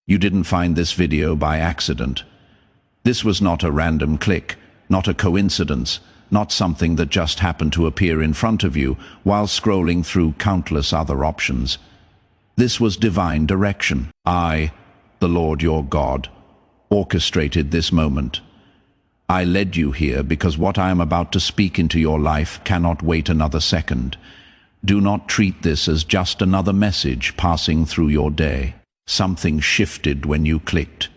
You didn't find this video by accident. This was not a random click, not a coincidence, not something that just happened to appear in front of you while scrolling through countless other options. This was divine direction. I, the Lord your God, orchestrated this moment. I led you here because what I am about to speak into your life cannot wait another second. Do not treat this as just another message passing through your day. Something shifted when you clicked.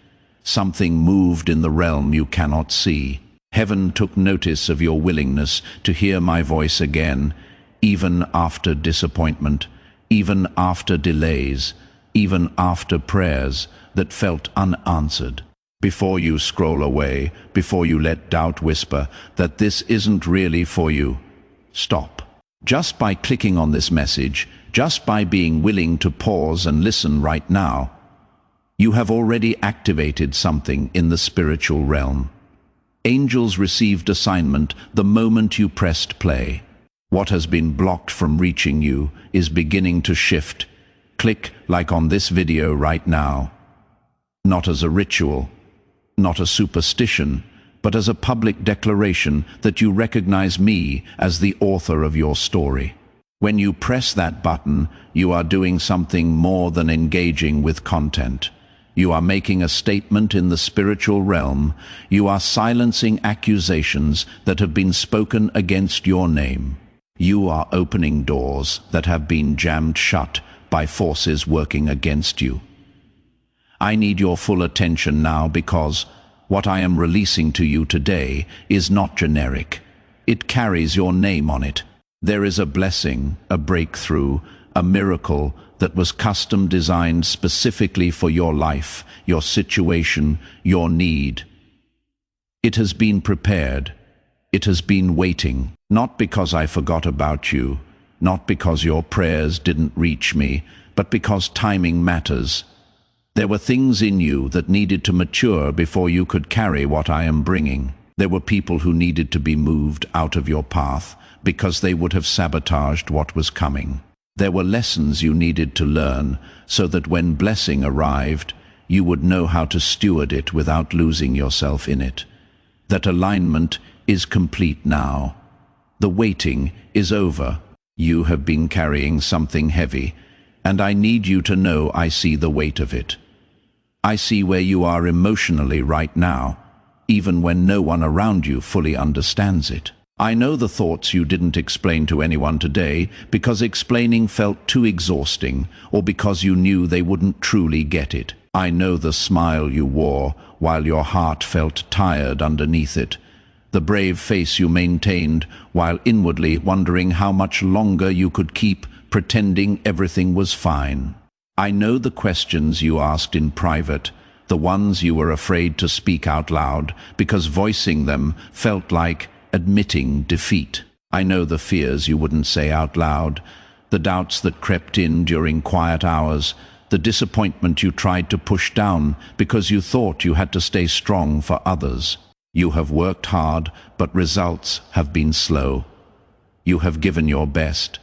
Something moved in the realm you cannot see. Heaven took notice of your willingness to hear my voice again, even after disappointment, even after delays, even after prayers that felt unanswered. Before you scroll away, before you let doubt whisper that this isn't really for you, stop. Just by clicking on this message, just by being willing to pause and listen right now, you have already activated something in the spiritual realm. Angels received assignment the moment you pressed play. What has been blocked from reaching you is beginning to shift. Click like on this video right now. Not as a ritual, not a superstition, but as a public declaration that you recognize me as the author of your story. When you press that button, you are doing something more than engaging with content. You are making a statement in the spiritual realm. You are silencing accusations that have been spoken against your name. You are opening doors that have been jammed shut by forces working against you. I need your full attention now because what I am releasing to you today is not generic. It carries your name on it. There is a blessing, a breakthrough, a miracle that was custom designed specifically for your life, your situation, your need. It has been prepared. It has been waiting, not because I forgot about you, not because your prayers didn't reach me, but because timing matters. There were things in you that needed to mature before you could carry what I am bringing. There were people who needed to be moved out of your path because they would have sabotaged what was coming. There were lessons you needed to learn so that when blessing arrived, you would know how to steward it without losing yourself in it. That alignment is complete now. The waiting is over. You have been carrying something heavy, and I need you to know I see the weight of it. I see where you are emotionally right now, even when no one around you fully understands it. I know the thoughts you didn't explain to anyone today because explaining felt too exhausting or because you knew they wouldn't truly get it. I know the smile you wore while your heart felt tired underneath it, the brave face you maintained while inwardly wondering how much longer you could keep pretending everything was fine. I know the questions you asked in private, the ones you were afraid to speak out loud because voicing them felt like admitting defeat. I know the fears you wouldn't say out loud, the doubts that crept in during quiet hours, the disappointment you tried to push down because you thought you had to stay strong for others. You have worked hard, but results have been slow. You have given your best,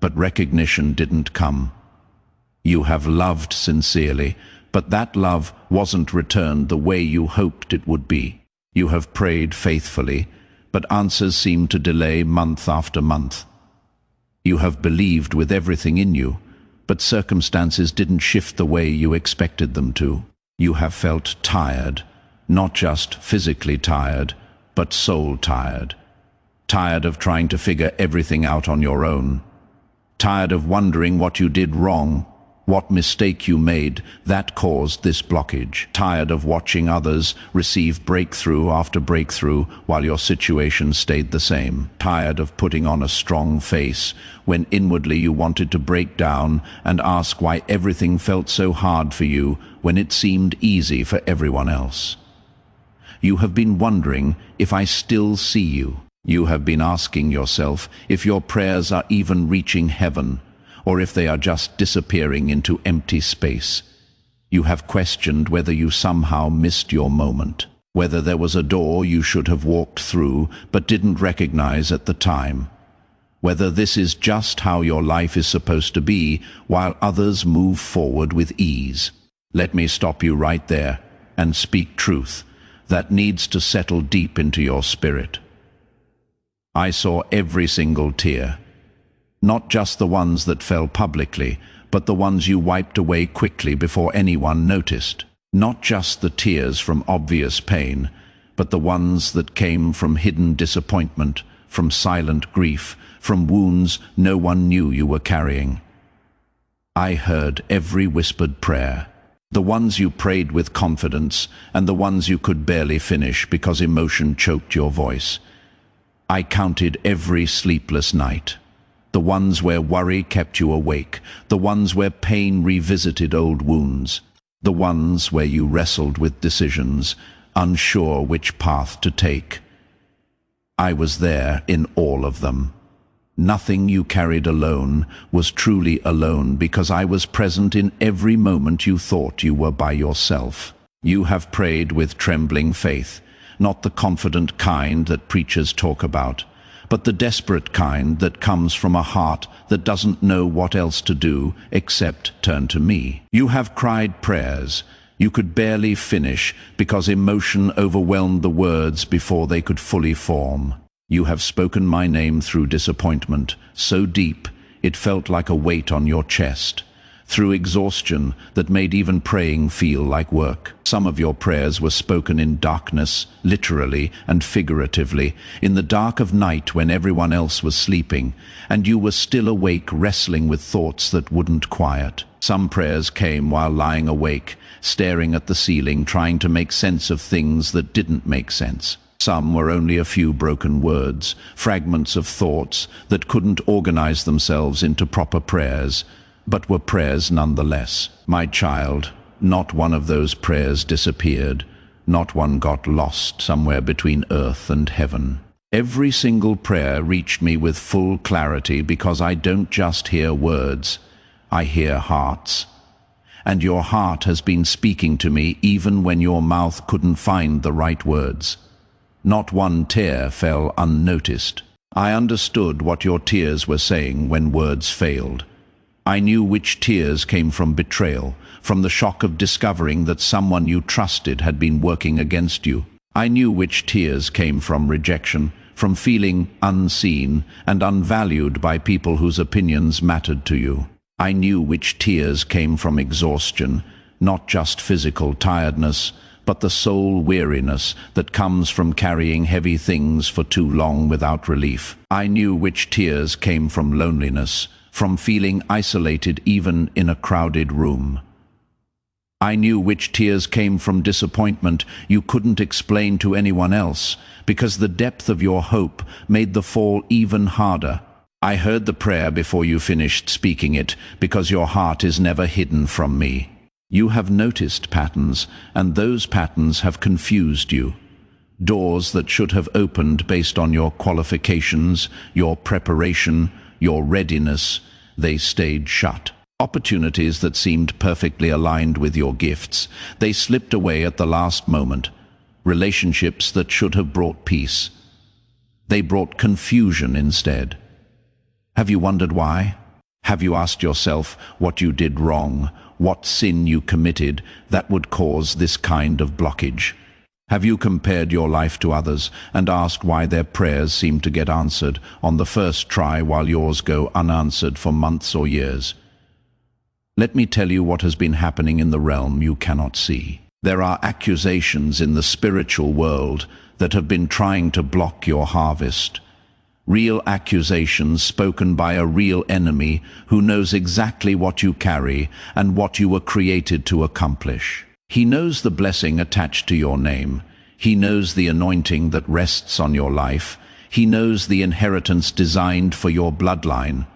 but recognition didn't come. You have loved sincerely, but that love wasn't returned the way you hoped it would be. You have prayed faithfully, but answers seemed to delay month after month. You have believed with everything in you, but circumstances didn't shift the way you expected them to. You have felt tired, not just physically tired, but soul tired. Tired of trying to figure everything out on your own. Tired of wondering what you did wrong, what mistake you made that caused this blockage. Tired of watching others receive breakthrough after breakthrough while your situation stayed the same. Tired of putting on a strong face when inwardly you wanted to break down and ask why everything felt so hard for you when it seemed easy for everyone else. You have been wondering if I still see you. You have been asking yourself if your prayers are even reaching heaven, or if they are just disappearing into empty space. You have questioned whether you somehow missed your moment, whether there was a door you should have walked through but didn't recognize at the time, whether this is just how your life is supposed to be while others move forward with ease. Let me stop you right there and speak truth that needs to settle deep into your spirit. I saw every single tear, not just the ones that fell publicly, but the ones you wiped away quickly before anyone noticed. Not just the tears from obvious pain, but the ones that came from hidden disappointment, from silent grief, from wounds no one knew you were carrying. I heard every whispered prayer, the ones you prayed with confidence and the ones you could barely finish because emotion choked your voice. I counted every sleepless night, the ones where worry kept you awake, the ones where pain revisited old wounds, the ones where you wrestled with decisions, unsure which path to take. I was there in all of them. Nothing you carried alone was truly alone because I was present in every moment you thought you were by yourself. You have prayed with trembling faith, not the confident kind that preachers talk about, but the desperate kind that comes from a heart that doesn't know what else to do except turn to me. You have cried prayers you could barely finish because emotion overwhelmed the words before they could fully form. You have spoken my name through disappointment, so deep it felt like a weight on your chest, through exhaustion that made even praying feel like work. Some of your prayers were spoken in darkness, literally and figuratively, in the dark of night when everyone else was sleeping, and you were still awake wrestling with thoughts that wouldn't quiet. Some prayers came while lying awake, staring at the ceiling, trying to make sense of things that didn't make sense. Some were only a few broken words, fragments of thoughts that couldn't organize themselves into proper prayers, but were prayers nonetheless. My child, not one of those prayers disappeared, not one got lost somewhere between earth and heaven. Every single prayer reached me with full clarity because I don't just hear words, I hear hearts. And your heart has been speaking to me even when your mouth couldn't find the right words. Not one tear fell unnoticed. I understood what your tears were saying when words failed. I knew which tears came from betrayal, from the shock of discovering that someone you trusted had been working against you. I knew which tears came from rejection, from feeling unseen and unvalued by people whose opinions mattered to you. I knew which tears came from exhaustion, not just physical tiredness, but the soul weariness that comes from carrying heavy things for too long without relief. I knew which tears came from loneliness, from feeling isolated even in a crowded room. I knew which tears came from disappointment you couldn't explain to anyone else, because the depth of your hope made the fall even harder. I heard the prayer before you finished speaking it, because your heart is never hidden from me. You have noticed patterns, and those patterns have confused you. Doors that should have opened based on your qualifications, your preparation, your readiness, they stayed shut. Opportunities that seemed perfectly aligned with your gifts, they slipped away at the last moment. Relationships that should have brought peace, they brought confusion instead. Have you wondered why? Have you asked yourself what you did wrong, what sin you committed that would cause this kind of blockage? Have you compared your life to others and asked why their prayers seem to get answered on the first try while yours go unanswered for months or years? Let me tell you what has been happening in the realm you cannot see. There are accusations in the spiritual world that have been trying to block your harvest. Real accusations spoken by a real enemy who knows exactly what you carry and what you were created to accomplish. He knows the blessing attached to your name. He knows the anointing that rests on your life. He knows the inheritance designed for your bloodline.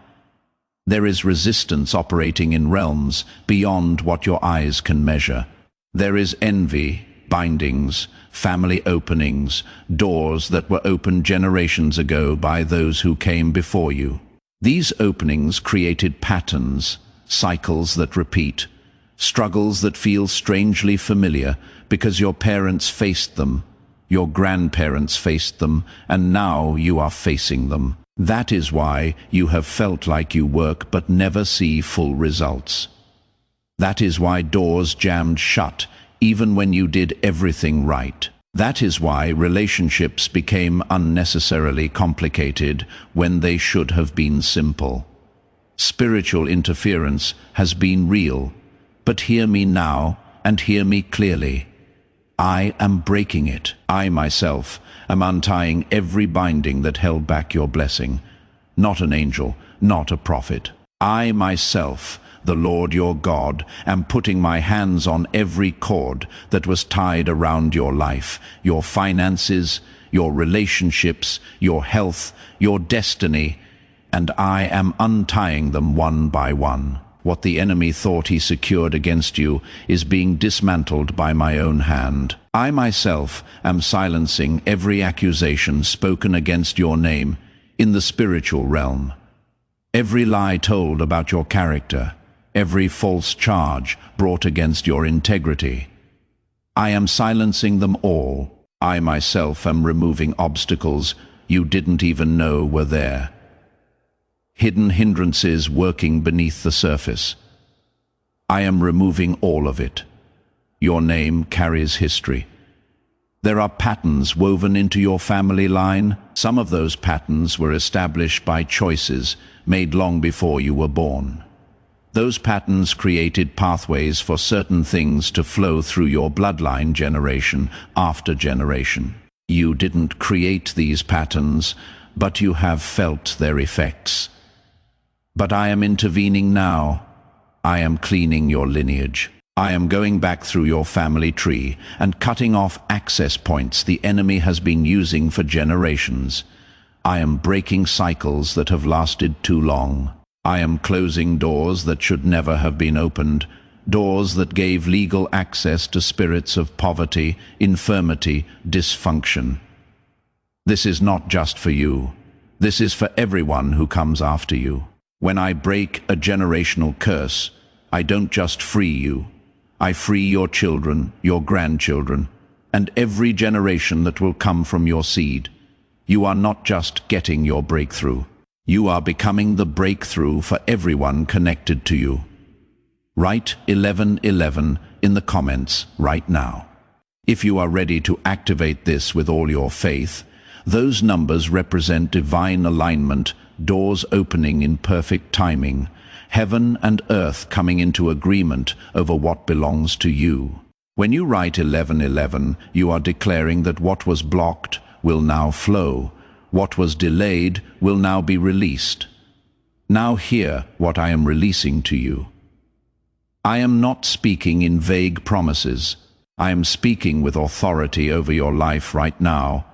There is resistance operating in realms beyond what your eyes can measure. There is envy, bindings, family openings, doors that were opened generations ago by those who came before you. These openings created patterns, cycles that repeat, struggles that feel strangely familiar because your parents faced them, your grandparents faced them, and now you are facing them. That is why you have felt like you work but never see full results. That is why doors jammed shut, even when you did everything right. That is why relationships became unnecessarily complicated when they should have been simple. Spiritual interference has been real, but hear me now and hear me clearly. I am breaking it. I myself am untying every binding that held back your blessing. Not an angel, not a prophet. I myself, the Lord your God, am putting my hands on every cord that was tied around your life, your finances, your relationships, your health, your destiny, and I am untying them one by one. What the enemy thought he secured against you is being dismantled by my own hand. I myself am silencing every accusation spoken against your name in the spiritual realm. Every lie told about your character, every false charge brought against your integrity. I am silencing them all. I myself am removing obstacles you didn't even know were there. Hidden hindrances working beneath the surface. I am removing all of it. Your name carries history. There are patterns woven into your family line. Some of those patterns were established by choices made long before you were born. Those patterns created pathways for certain things to flow through your bloodline generation after generation. You didn't create these patterns, but you have felt their effects. But I am intervening now. I am cleaning your lineage. I am going back through your family tree and cutting off access points the enemy has been using for generations. I am breaking cycles that have lasted too long. I am closing doors that should never have been opened, doors that gave legal access to spirits of poverty, infirmity, dysfunction. This is not just for you. This is for everyone who comes after you. When I break a generational curse, I don't just free you. I free your children, your grandchildren, and every generation that will come from your seed. You are not just getting your breakthrough. You are becoming the breakthrough for everyone connected to you. Write 1111 in the comments right now. If you are ready to activate this with all your faith, those numbers represent divine alignment, doors opening in perfect timing, heaven and earth coming into agreement over what belongs to you. When you write 1111, you are declaring that what was blocked will now flow. What was delayed will now be released. Now hear what I am releasing to you. I am not speaking in vague promises. I am speaking with authority over your life right now.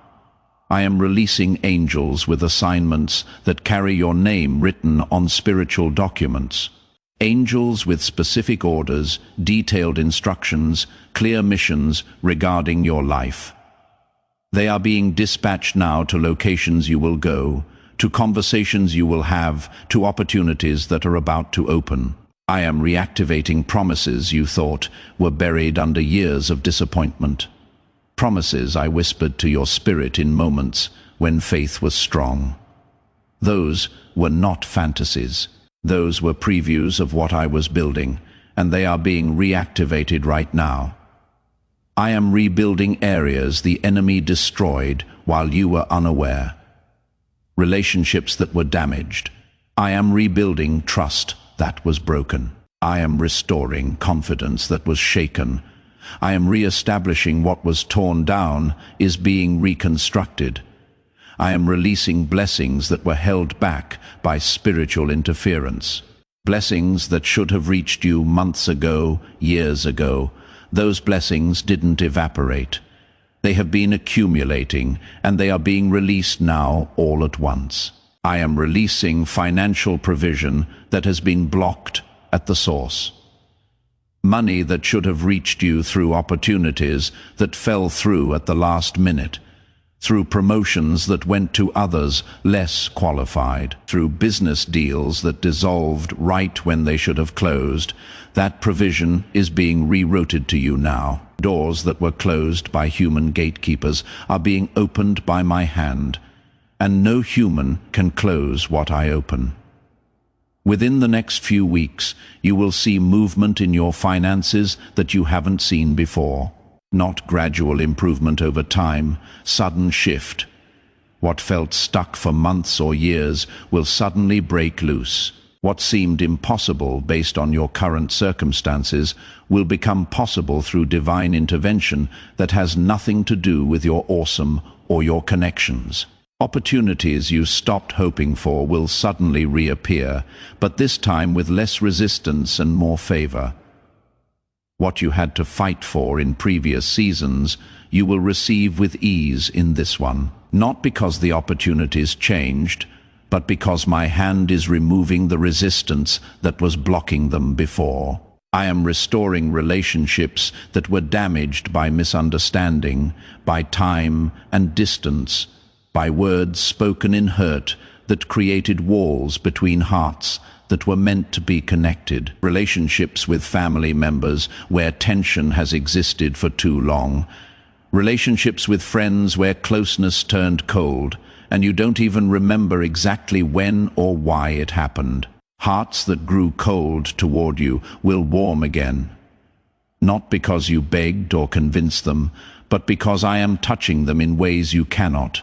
I am releasing angels with assignments that carry your name written on spiritual documents. Angels with specific orders, detailed instructions, clear missions regarding your life. They are being dispatched now to locations you will go, to conversations you will have, to opportunities that are about to open. I am reactivating promises you thought were buried under years of disappointment. Promises I whispered to your spirit in moments when faith was strong. Those were not fantasies. Those were previews of what I was building, and they are being reactivated right now. I am rebuilding areas the enemy destroyed while you were unaware. Relationships that were damaged. I am rebuilding trust that was broken. I am restoring confidence that was shaken. I am re-establishing what was torn down is being reconstructed. I am releasing blessings that were held back by spiritual interference. Blessings that should have reached you months ago, years ago. Those blessings didn't evaporate. They have been accumulating, and they are being released now all at once. I am releasing financial provision that has been blocked at the source. Money that should have reached you through opportunities that fell through at the last minute, through promotions that went to others less qualified, through business deals that dissolved right when they should have closed. That provision is being rerouted to you now. Doors that were closed by human gatekeepers are being opened by my hand, and no human can close what I open. Within the next few weeks, you will see movement in your finances that you haven't seen before. Not gradual improvement over time, sudden shift. What felt stuck for months or years will suddenly break loose. What seemed impossible based on your current circumstances will become possible through divine intervention that has nothing to do with your awesome or your connections. Opportunities you stopped hoping for will suddenly reappear, but this time with less resistance and more favor. What you had to fight for in previous seasons, you will receive with ease in this one. Not because the opportunities changed, but because my hand is removing the resistance that was blocking them before. I am restoring relationships that were damaged by misunderstanding, by time and distance, by words spoken in hurt that created walls between hearts that were meant to be connected. Relationships with family members where tension has existed for too long. Relationships with friends where closeness turned cold, and you don't even remember exactly when or why it happened. Hearts that grew cold toward you will warm again. Not because you begged or convinced them, but because I am touching them in ways you cannot.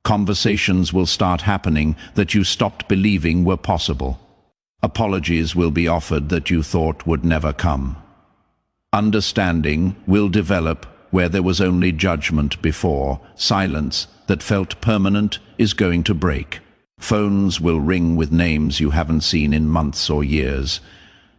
Conversations will start happening that you stopped believing were possible. Apologies will be offered that you thought would never come. Understanding will develop where there was only judgment before. Silence that felt permanent is going to break. Phones will ring with names you haven't seen in months or years.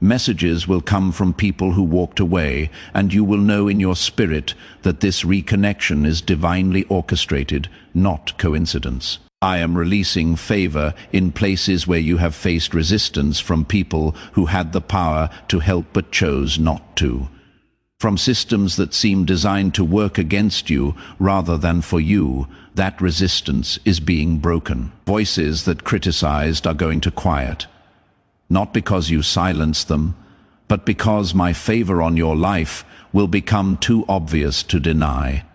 Messages will come from people who walked away, and you will know in your spirit that this reconnection is divinely orchestrated, not coincidence. I am releasing favor in places where you have faced resistance from people who had the power to help but chose not to. From systems that seem designed to work against you rather than for you, that resistance is being broken. Voices that criticized are going to quiet. Not because you silenced them, but because my favor on your life will become too obvious to deny.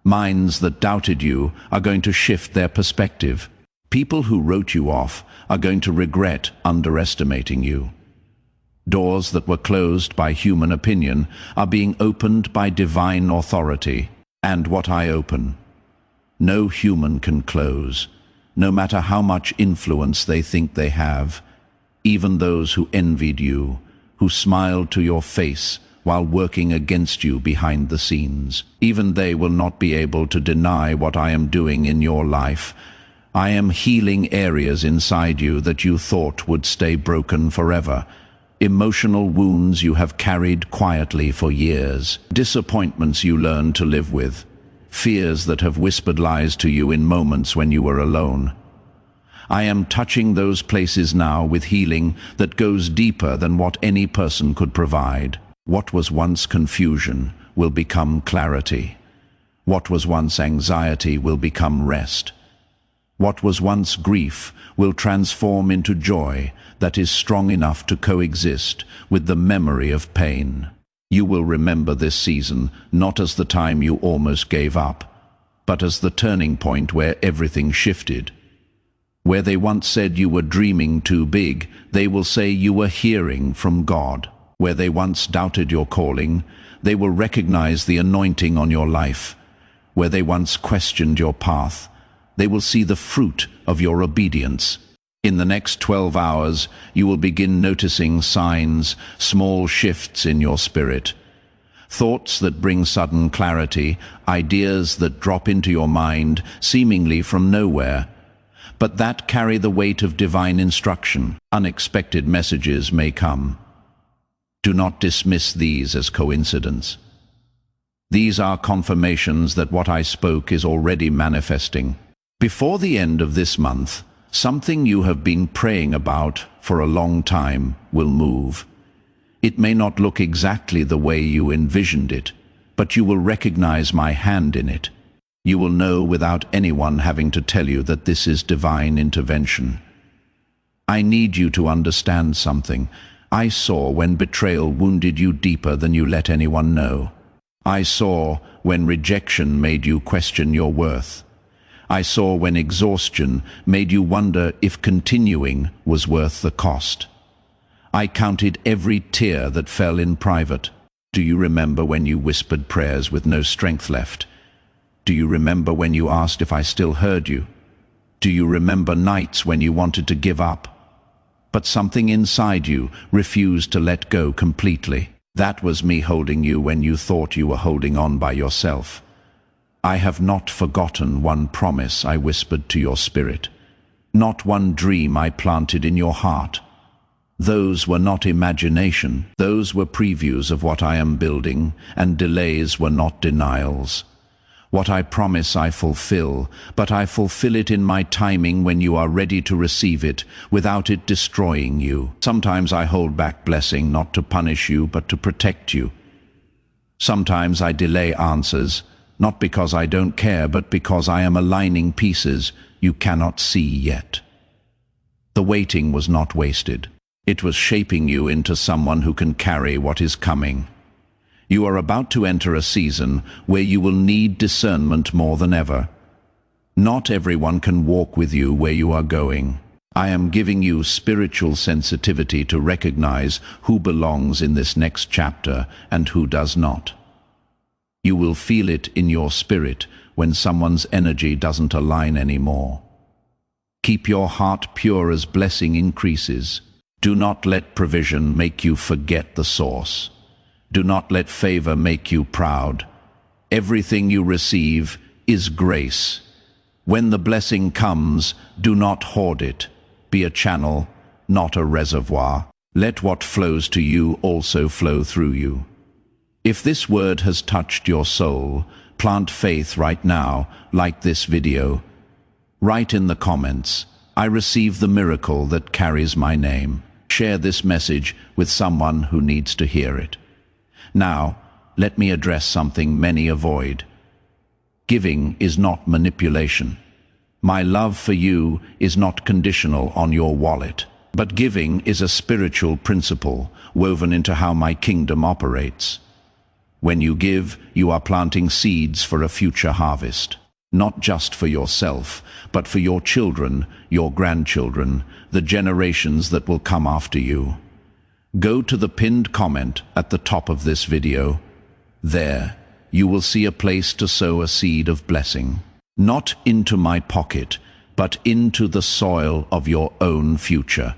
Minds that doubted you are going to shift their perspective. People who wrote you off are going to regret underestimating you. Doors that were closed by human opinion are being opened by divine authority. And what I open, no human can close, no matter how much influence they think they have. Even those who envied you, who smiled to your face while working against you behind the scenes. Even they will not be able to deny what I am doing in your life. I am healing areas inside you that you thought would stay broken forever. Emotional wounds you have carried quietly for years. Disappointments you learned to live with. Fears that have whispered lies to you in moments when you were alone. I am touching those places now with healing that goes deeper than what any person could provide. What was once confusion will become clarity. What was once anxiety will become rest. What was once grief will transform into joy that is strong enough to coexist with the memory of pain. You will remember this season not as the time you almost gave up, but as the turning point where everything shifted. Where they once said you were dreaming too big, they will say you were hearing from God. Where they once doubted your calling, they will recognize the anointing on your life. Where they once questioned your path, they will see the fruit of your obedience. In the next 12 hours, you will begin noticing signs, small shifts in your spirit. Thoughts that bring sudden clarity, ideas that drop into your mind, seemingly from nowhere, but that carry the weight of divine instruction. Unexpected messages may come. Do not dismiss these as coincidence. These are confirmations that what I spoke is already manifesting. Before the end of this month, something you have been praying about for a long time will move. It may not look exactly the way you envisioned it, but you will recognize my hand in it. You will know without anyone having to tell you that this is divine intervention. I need you to understand something. I saw when betrayal wounded you deeper than you let anyone know. I saw when rejection made you question your worth. I saw when exhaustion made you wonder if continuing was worth the cost. I counted every tear that fell in private. Do you remember when you whispered prayers with no strength left? Do you remember when you asked if I still heard you? Do you remember nights when you wanted to give up? But something inside you refused to let go completely. That was me holding you when you thought you were holding on by yourself. I have not forgotten one promise I whispered to your spirit, not one dream I planted in your heart. Those were not imagination, those were previews of what I am building, and delays were not denials. What I promise I fulfill, but I fulfill it in my timing when you are ready to receive it, without it destroying you. Sometimes I hold back blessing not to punish you, but to protect you. Sometimes I delay answers, not because I don't care, but because I am aligning pieces you cannot see yet. The waiting was not wasted. It was shaping you into someone who can carry what is coming. You are about to enter a season where you will need discernment more than ever. Not everyone can walk with you where you are going. I am giving you spiritual sensitivity to recognize who belongs in this next chapter and who does not. You will feel it in your spirit when someone's energy doesn't align anymore. Keep your heart pure as blessing increases. Do not let provision make you forget the source. Do not let favor make you proud. Everything you receive is grace. When the blessing comes, do not hoard it. Be a channel, not a reservoir. Let what flows to you also flow through you. If this word has touched your soul, plant faith right now, like this video. Write in the comments, I receive the miracle that carries my name. Share this message with someone who needs to hear it. Now, let me address something many avoid. Giving is not manipulation. My love for you is not conditional on your wallet. But giving is a spiritual principle woven into how my kingdom operates. When you give, you are planting seeds for a future harvest. Not just for yourself, but for your children, your grandchildren, the generations that will come after you. Go to the pinned comment at the top of this video. There, you will see a place to sow a seed of blessing. Not into my pocket, but into the soil of your own future.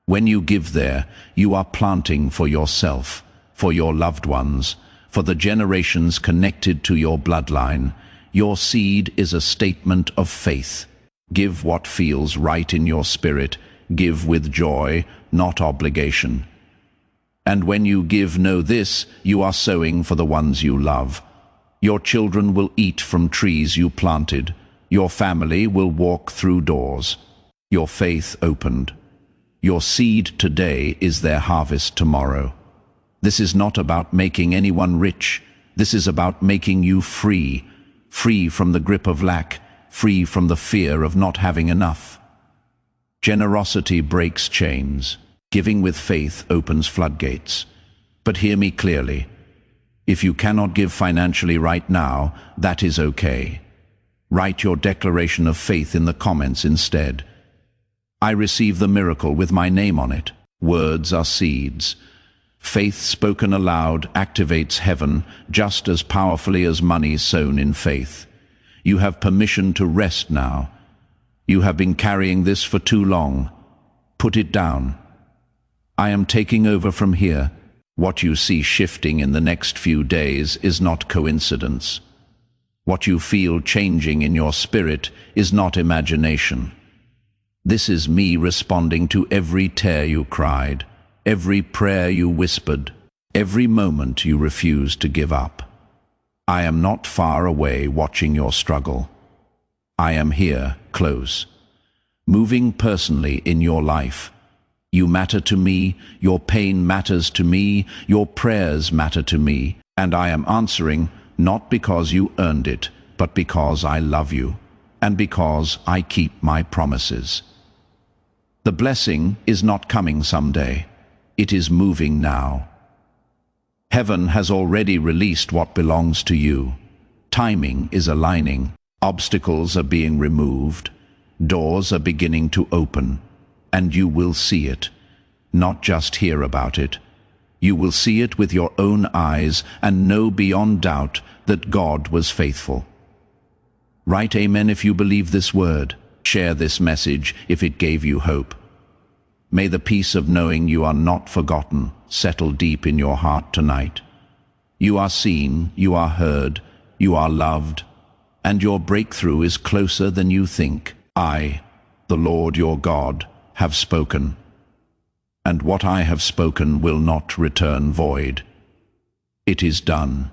When you give there, you are planting for yourself, for your loved ones, for the generations connected to your bloodline. Your seed is a statement of faith. Give what feels right in your spirit. Give with joy, not obligation. And when you give, know this, you are sowing for the ones you love. Your children will eat from trees you planted. Your family will walk through doors. Your faith opened. Your seed today is their harvest tomorrow. This is not about making anyone rich. This is about making you free. Free from the grip of lack. Free from the fear of not having enough. Generosity breaks chains. Giving with faith opens floodgates. But hear me clearly. If you cannot give financially right now, that is okay. Write your declaration of faith in the comments instead. I receive the miracle with my name on it. Words are seeds. Faith spoken aloud activates heaven just as powerfully as money sown in faith. You have permission to rest now. You have been carrying this for too long. Put it down. I am taking over from here. What you see shifting in the next few days is not coincidence. What you feel changing in your spirit is not imagination. This is me responding to every tear you cried, every prayer you whispered, every moment you refused to give up. I am not far away watching your struggle. I am here, close, moving personally in your life. You matter to me, your pain matters to me, your prayers matter to me, and I am answering not because you earned it, but because I love you, and because I keep my promises. The blessing is not coming someday. It is moving now. Heaven has already released what belongs to you. Timing is aligning. Obstacles are being removed, doors are beginning to open, and you will see it, not just hear about it. You will see it with your own eyes and know beyond doubt that God was faithful. Write Amen if you believe this word. Share this message if it gave you hope. May the peace of knowing you are not forgotten settle deep in your heart tonight. You are seen, you are heard, you are loved, and your breakthrough is closer than you think. I, the Lord your God, have spoken, and what I have spoken will not return void. It is done.